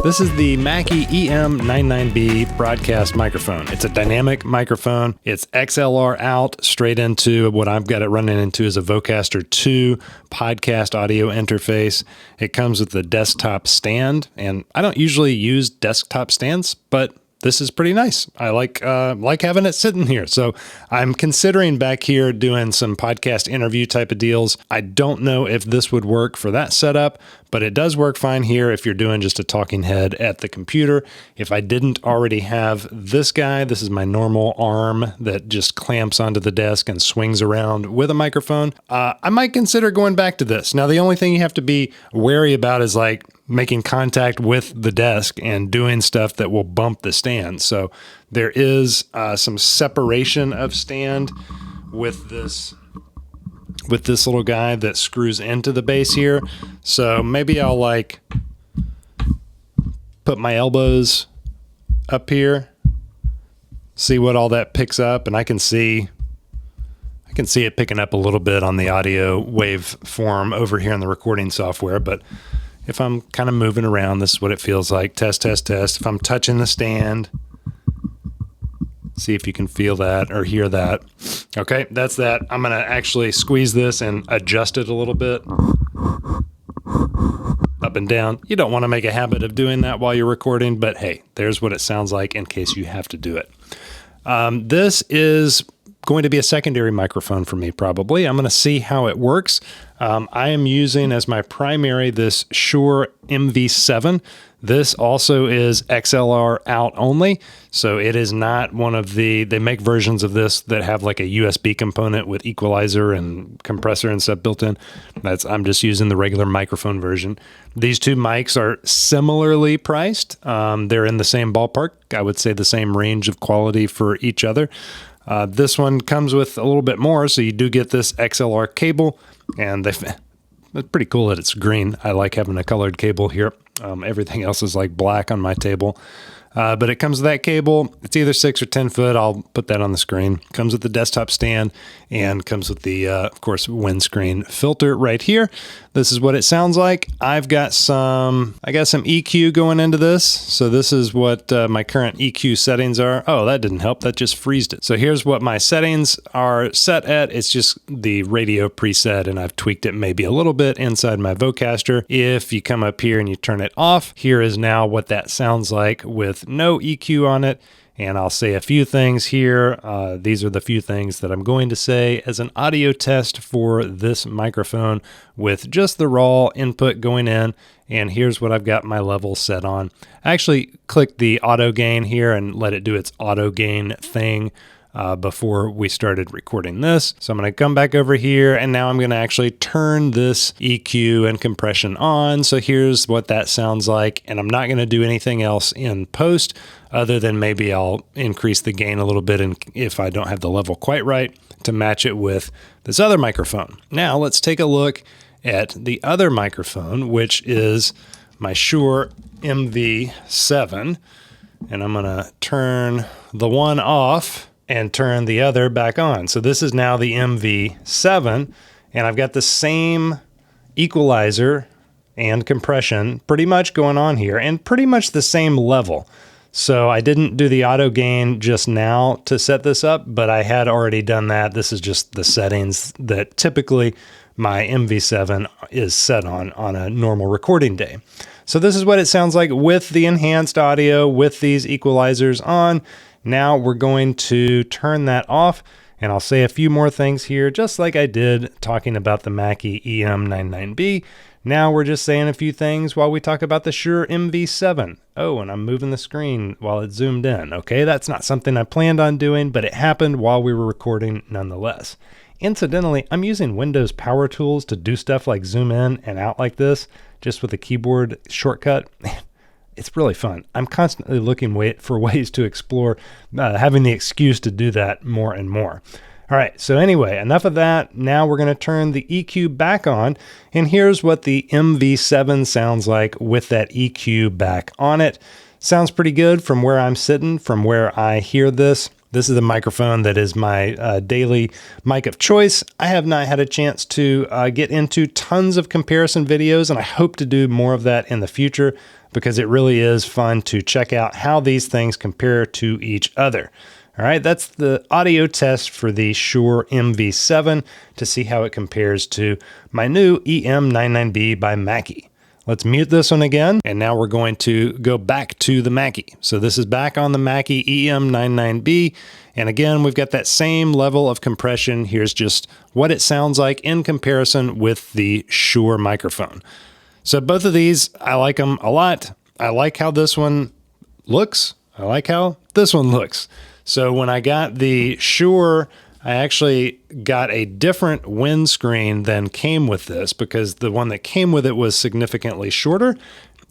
This is the Mackie EM99B broadcast microphone. It's a dynamic microphone. It's XLR out straight into what I've got it running into is a Vocaster 2 podcast audio interface. It comes with the desktop stand, and I don't usually use desktop stands, but this is pretty nice. I like having it sitting here. So I'm considering back here doing some podcast interview type of deals. I don't know if this would work for that setup, but it does work fine here if you're doing just a talking head at the computer. If I didn't already have this guy, this is my normal arm that just clamps onto the desk and swings around with a microphone. I might consider going back to this. Now, the only thing you have to be wary about is like making contact with the desk and doing stuff that will bump the stand. So there is some separation of stand with this little guy that screws into the base here. So maybe I'll like put my elbows up here, see what all that picks up, and I can see it picking up a little bit on the audio waveform over here in the recording software. But if I'm kind of moving around, this is what it feels like. Test, test, test. If I'm touching the stand, see if you can feel that or hear that. Okay, that's that. I'm going to actually squeeze this and adjust it a little bit. Up and down. You don't want to make a habit of doing that while you're recording, but hey, there's what it sounds like in case you have to do it. This is going to be a secondary microphone for me, probably. I'm going to see how it works. I am using as my primary this Shure MV7. This also is XLR out only, so it is not one of they make versions of this that have like a USB component with equalizer and compressor and stuff built in. I'm just using the regular microphone version. These two mics are similarly priced. They're in the same ballpark. I would say the same range of quality for each other. This one comes with a little bit more, so you do get this XLR cable, and it's pretty cool that it's green. I like having a colored cable here. Everything else is like black on my table. But it comes with that cable. It's either 6 or 10 foot. I'll put that on the screen. Comes with the desktop stand and comes with the, of course, windscreen filter right here. This is what it sounds like. I got some EQ going into this. So this is what my current EQ settings are. Oh, that didn't help. That just freezed it. So here's what my settings are set at. It's just the radio preset, and I've tweaked it maybe a little bit inside my Vocaster. If you come up here and you turn it off, here is now what that sounds like with no EQ on it. And I'll say a few things here. These are the few things that I'm going to say as an audio test for this microphone with just the raw input going in. And here's what I've got my level set on. I actually clicked the auto gain here and let it do its auto gain thing before we started recording this. So I'm going to come back over here, and now I'm going to actually turn this EQ and compression on. So here's what that sounds like, and I'm not going to do anything else in post other than maybe I'll increase the gain a little bit and if I don't have the level quite right to match it with this other microphone. Now let's take a look at the other microphone, which is my Shure MV7, and I'm going to turn the one off and turn the other back on. So this is now the MV7, and I've got the same equalizer and compression pretty much going on here, and pretty much the same level. So I didn't do the auto gain just now to set this up, but I had already done that. This is just the settings that typically my MV7 is set on a normal recording day. So this is what it sounds like with the enhanced audio, with these equalizers on. Now we're going to turn that off, and I'll say a few more things here, just like I did talking about the Mackie EM99B. Now we're just saying a few things while we talk about the Shure MV7. Oh, and I'm moving the screen while it's zoomed in. Okay, that's not something I planned on doing, but it happened while we were recording nonetheless. Incidentally, I'm using Windows power tools to do stuff like zoom in and out like this, just with a keyboard shortcut. It's really fun. I'm constantly looking for ways to explore, having the excuse to do that more and more. All right, so anyway, enough of that. Now we're going to turn the EQ back on, and here's what the MV7 sounds like with that EQ back on it. Sounds pretty good from where I'm sitting, from where I hear this. This is a microphone that is my daily mic of choice. I have not had a chance to get into tons of comparison videos, and I hope to do more of that in the future. because it really is fun to check out how these things compare to each other. All right, that's the audio test for the Shure MV7 to see how it compares to my new EM99B by Mackie. Let's mute this one again, and now we're going to go back to the Mackie. So this is back on the Mackie EM99B, and again, we've got that same level of compression. Here's just what it sounds like in comparison with the Shure microphone. So both of these, I like them a lot. I like how this one looks. I like how this one looks. So when I got the Shure, I actually got a different windscreen than came with this, because the one that came with it was significantly shorter,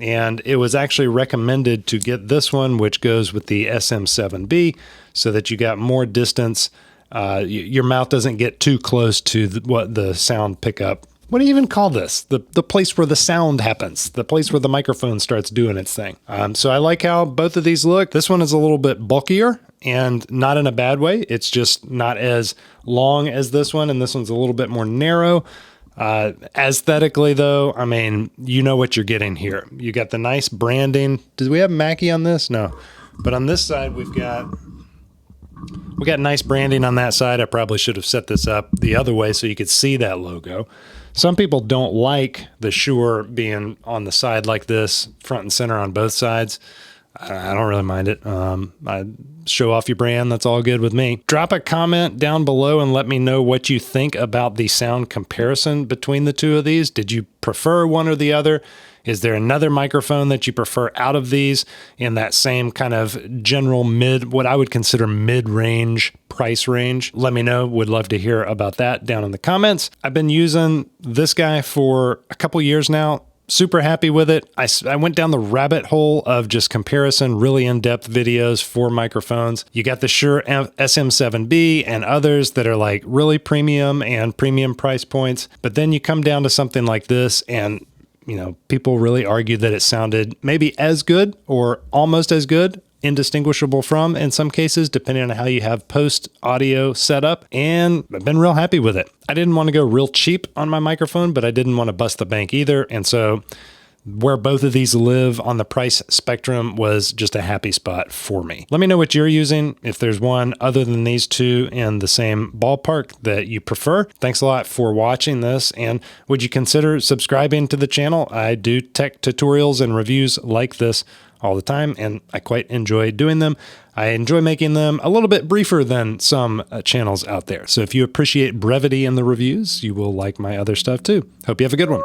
and it was actually recommended to get this one, which goes with the SM7B, so that you got more distance. Your mouth doesn't get too close to what the sound pickup. What do you even call this? The place where the sound happens, the place where the microphone starts doing its thing. So I like how both of these look. This one is a little bit bulkier, and not in a bad way. It's just not as long as this one, and this one's a little bit more narrow. Aesthetically though, I mean, you know what you're getting here. You got the nice branding. Did we have Mackie on this? No. But on this side, we got nice branding on that side. I probably should have set this up the other way so you could see that logo. Some people don't like the Shure being on the side like this, front and center on both sides. I don't really mind it. I show off your brand. That's all good with me. Drop a comment down below and let me know what you think about the sound comparison between the two of these. Did you prefer one or the other? Is there another microphone that you prefer out of these in that same kind of general what I would consider mid-range price range? Let me know. Would love to hear about that down in the comments. I've been using this guy for a couple years now. Super happy with it. I went down the rabbit hole of just comparison, really in-depth videos for microphones. You got the Shure SM7B and others that are like really premium and premium price points. But then you come down to something like this, and you know, people really argue that it sounded maybe as good or almost as good, indistinguishable from in some cases, depending on how you have post audio setup, and I've been real happy with it. I didn't want to go real cheap on my microphone, but I didn't want to bust the bank either, and so where both of these live on the price spectrum was just a happy spot for me. Let me know what you're using, if there's one other than these two in the same ballpark that you prefer. Thanks a lot for watching this, and would you consider subscribing to the channel? I do tech tutorials and reviews like this all the time, and I quite enjoy doing them. I enjoy making them a little bit briefer than some channels out there. So if you appreciate brevity in the reviews, you will like my other stuff too. Hope you have a good one.